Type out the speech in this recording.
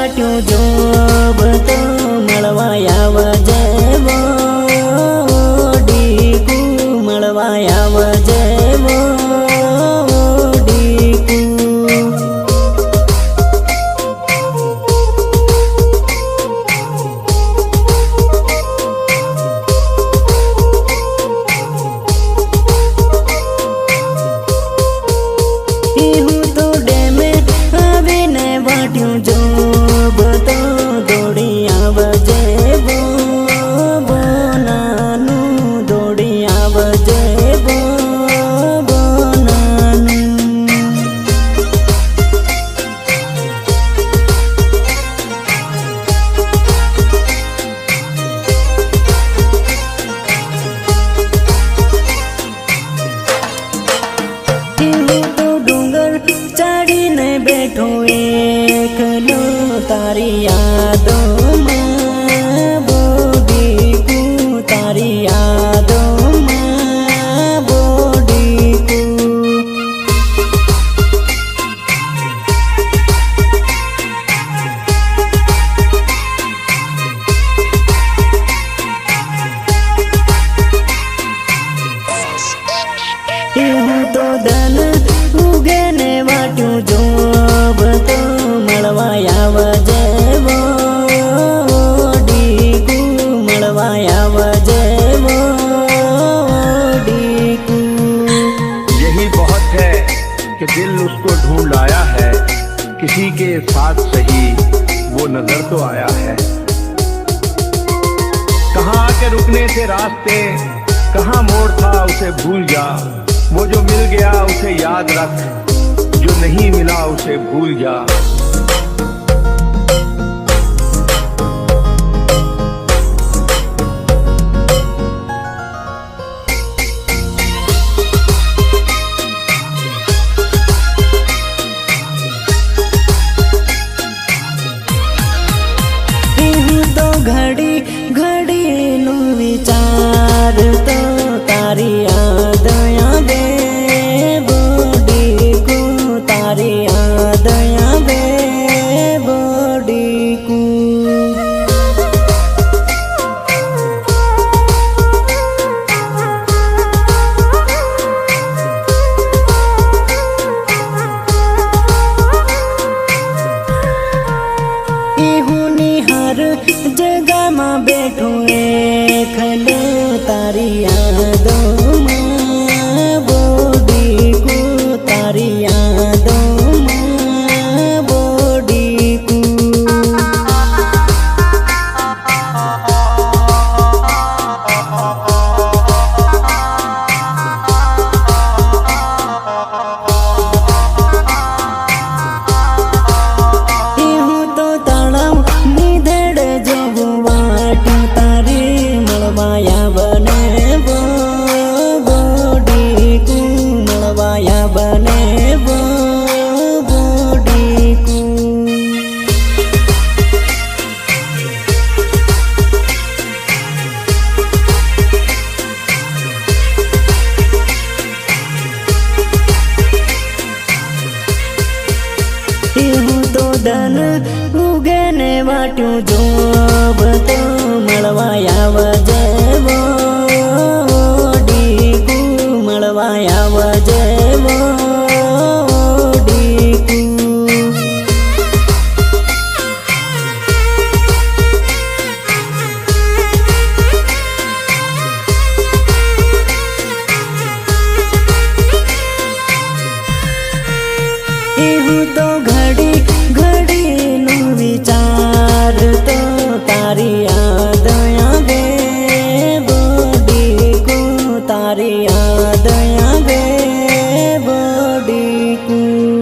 वाट्યું job તો મળવા આવજે ડીકુ મળવા આવજે ડીકુ હું તો ડેમે આવીને વાટ્યું જોબ તો દોડી આવજે નાનું દોડી આવજે નાનું ચડીને બેઠો એકલો તારી યાદોમાં બોડીકુ તારી યાદોમાં બોડીકુ હું તો ધન ઉગે ને વાટ્યું જોબ તો મળવા આવજે ડીકુ મળવા આવજે ડીકુ यही बहुत है कि दिल उसको ढूंढ लाया है, किसी के साथ सही वो नजर तो आया है। कहाँ के रुकने से रास्ते, कहाँ मोड़ था उसे भूल जा, वो जो मिल गया उसे याद रख, जो नहीं मिला उसे भूल जा। તો ઘડી ઘડીનું વિચાર તો તારી યાદ આવે બોડીકુ તારી યાદ આવે બોડીકુ હું નિહાર જગામાં બેઠું એકલો તારી યાદોમાં બોડીકુ તારી યાદોમાં બોડીકુ હું તો તળાવ નીધેડ જવું વાટ્યું તારી મળવા આવને બોડીકુ મળવા આવને બોડીકુ હું તો ધન ઉગે ને વાટ્યું જોબ તો મળવા આવજે ડીકુ મળવા આવજે ડીકુ હું તો